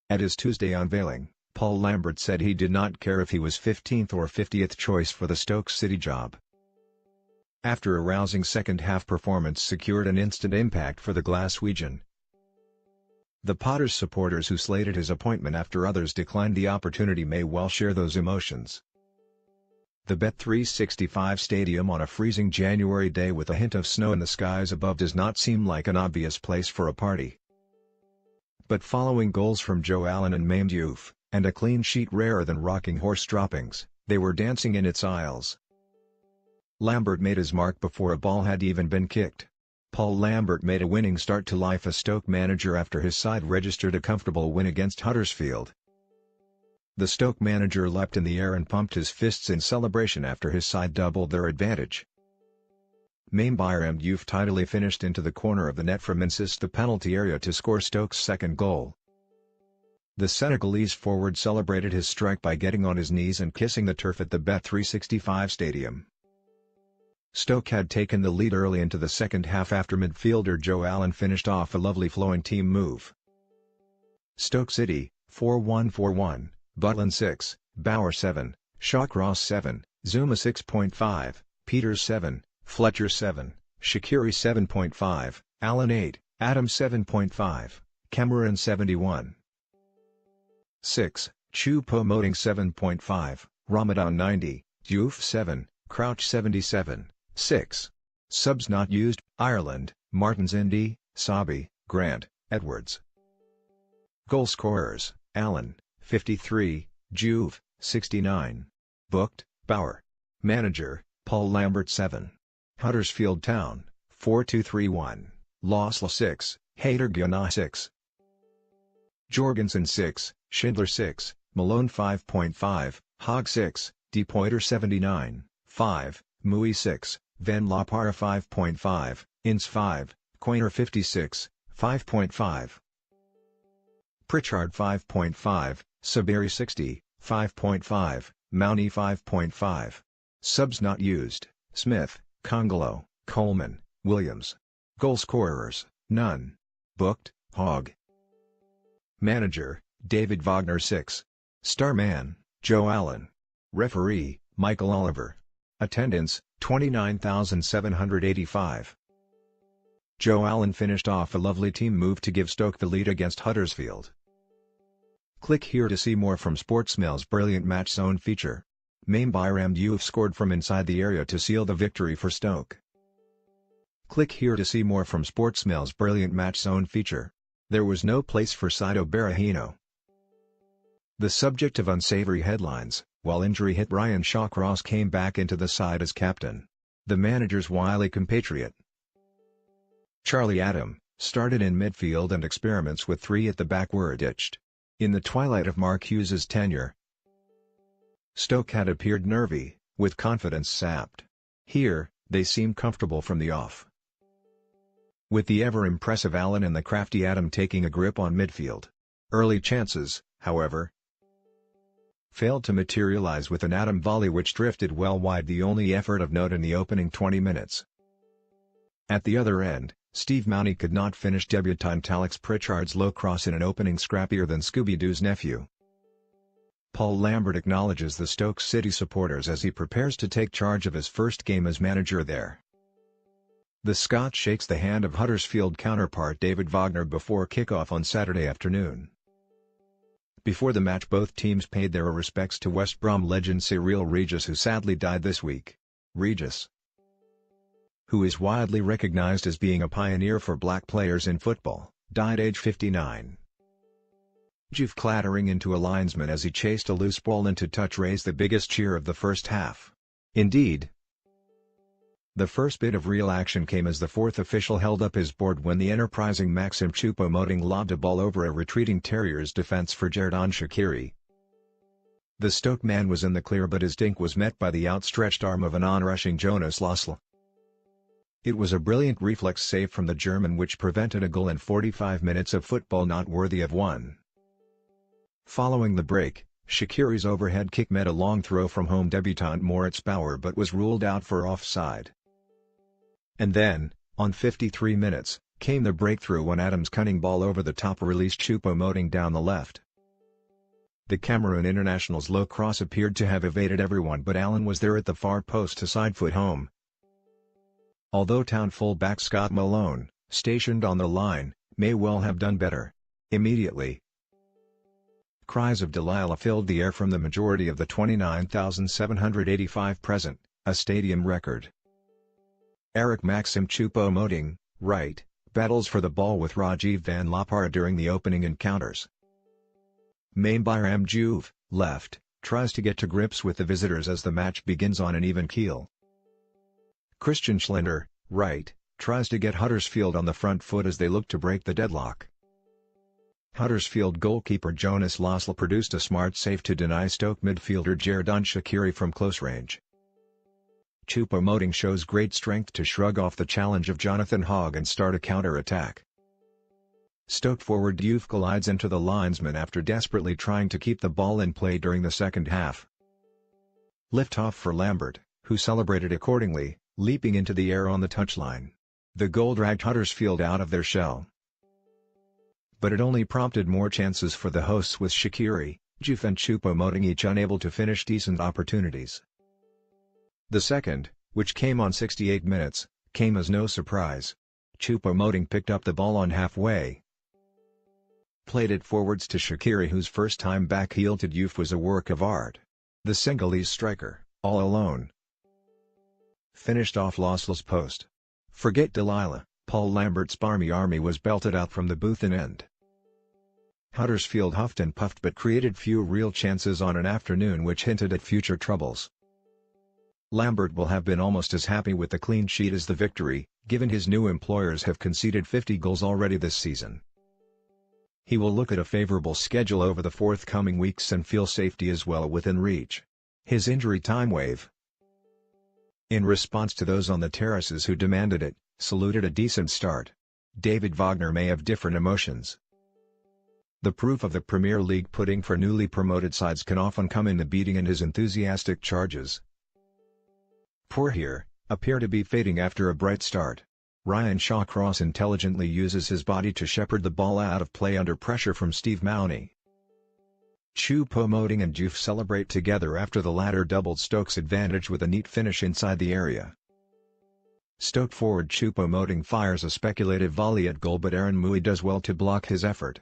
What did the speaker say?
At his Tuesday unveiling, Paul Lambert said he did not care if he was 15th or 50th choice for the Stoke City job. After a rousing second-half performance secured an instant impact for the Glaswegian. The Potters supporters who slated his appointment after others declined the opportunity may well share those emotions. The Bet365 stadium on a freezing January day with a hint of snow in the skies above does not seem like an obvious place for a party. But following goals from Joe Allen and Mame youth, and a clean sheet rarer than rocking horse droppings, they were dancing in its aisles. Lambert made his mark before a ball had even been kicked. Paul Lambert made a winning start to life as Stoke manager after his side registered a comfortable win against Huddersfield. The Stoke manager leapt in the air and pumped his fists in celebration after his side doubled their advantage. Mame youth tidily finished into the corner of the net from inside the penalty area to score Stoke's second goal. The Senegalese forward celebrated his strike by getting on his knees and kissing the turf at the Bet365 stadium. Stoke had taken the lead early into the second half after midfielder Joe Allen finished off a lovely flowing team move. Stoke City, 4-1-4-1, Butland 6, Bauer 7, Shawcross 7, Zuma 6.5, Peters 7, Fletcher 7, Shaqiri 7.5, Allen 8, Adams 7.5, Cameron 71. 6, Choupo-Moting 7.5, Ramadan 90, Diouf 7, Crouch 77, 6. Subs not used: Ireland, Martins Indy, Sabi, Grant, Edwards. Goal scorers: Allen, 53, Juve, 69. Booked: Bauer. Manager: Paul Lambert 7. Huddersfield Town, 4-2-3-1, Losla 6, Hader Guiana 6. Jorgensen 6, Schindler 6, Malone 5.5, Hogg 6, De Poiter 79, 5, Mui 6, Van La Parra 5.5, Ince 5, Quainer 56, 5.5. Pritchard 5.5, Sabiri 60, 5.5, Mounty 5.5. Subs not used: Smith, Congolo, Coleman, Williams. Goal scorers: none. Booked: Hogg. Manager: David Wagner 6. Star man: Joe Allen. Referee: Michael Oliver. Attendance: 29,785. Joe Allen finished off a lovely team move to give Stoke the lead against Huddersfield. Click here to see more from Sportsmail's brilliant match zone feature. Mame youth scored from inside the area to seal the victory for Stoke. Click here to see more from Sportsmail's brilliant match zone feature. There was no place for Saido Berahino. The subject of unsavory headlines, while injury hit Ryan Shawcross came back into the side as captain. The manager's wily compatriot, Charlie Adam, started in midfield and experiments with three at the back were ditched. In the twilight of Mark Hughes's tenure, Stoke had appeared nervy, with confidence sapped. Here, they seemed comfortable from the off. With the ever-impressive Allen and the crafty Adam taking a grip on midfield. Early chances, however, failed to materialize with an Adam volley which drifted well wide, the only effort of note in the opening 20 minutes. At the other end, Steve Mounty could not finish debutant Alex Pritchard's low cross in an opening scrappier than Scooby-Doo's nephew. Paul Lambert acknowledges the Stoke City supporters as he prepares to take charge of his first game as manager there. The Scot shakes the hand of Huddersfield counterpart David Wagner before kickoff on Saturday afternoon. Before the match, both teams paid their respects to West Brom legend Cyril Regis, who sadly died this week. Regis, who is widely recognized as being a pioneer for black players in football, died age 59. Juve clattering into a linesman as he chased a loose ball into touch raised the biggest cheer of the first half. Indeed, the first bit of real action came as the fourth official held up his board when the enterprising Maxim Choupo-Moting lobbed a ball over a retreating Terriers defence for Xherdan Shaqiri. The Stoke man was in the clear, but his dink was met by the outstretched arm of an onrushing Jonas Losl. It was a brilliant reflex save from the German which prevented a goal in 45 minutes of football not worthy of one. Following the break, Shaqiri's overhead kick met a long throw from home debutant Moritz Bauer but was ruled out for offside. And then, on 53 minutes, came the breakthrough when Adams' cunning ball over the top released Choupo-Moting down the left. The Cameroon international's low cross appeared to have evaded everyone, but Allen was there at the far post to side foot home. Although Town full-back Scott Malone, stationed on the line, may well have done better. Immediately, cries of Delilah filled the air from the majority of the 29,785 present, a stadium record. Eric Maxim Choupo-Moting, right, battles for the ball with Rajiv Van Lopar during the opening encounters. Mame Bayram Juve, left, tries to get to grips with the visitors as the match begins on an even keel. Christian Schlinder, right, tries to get Huddersfield on the front foot as they look to break the deadlock. Huddersfield goalkeeper Jonas Lossell produced a smart save to deny Stoke midfielder Xherdan Shaqiri from close range. Choupo-Moting shows great strength to shrug off the challenge of Jonathan Hogg and start a counter-attack. Stoke forward Diouf collides into the linesman after desperately trying to keep the ball in play during the second half. Lift-off for Lambert, who celebrated accordingly, leaping into the air on the touchline. The goal dragged Huddersfield out of their shell. But it only prompted more chances for the hosts, with Shaqiri, Diouf and Choupo-Moting each unable to finish decent opportunities. The second, which came on 68 minutes, came as no surprise. Choupo-Moting picked up the ball on halfway, played it forwards to Shaqiri, whose first time back heel to Diouf was a work of art. The Senegalese striker, all alone, finished off Lossell's post. Forget Delilah, Paul Lambert's Barmy Army was belted out from the Boothen end. Huddersfield huffed and puffed but created few real chances on an afternoon which hinted at future troubles. Lambert will have been almost as happy with the clean sheet as the victory, given his new employers have conceded 50 goals already this season. He will look at a favourable schedule over the forthcoming weeks and feel safety is well within reach. His injury time wave, in response to those on the terraces who demanded it, saluted a decent start. David Wagner may have different emotions. The proof of the Premier League pudding for newly promoted sides can often come in the beating, and his enthusiastic charges, poor here, appear to be fading after a bright start. Ryan Shawcross intelligently uses his body to shepherd the ball out of play under pressure from Steve Mowney. Choupo-Moting and Diouf celebrate together after the latter doubled Stoke's advantage with a neat finish inside the area. Stoke forward Choupo-Moting fires a speculative volley at goal, but Aaron Mui does well to block his effort.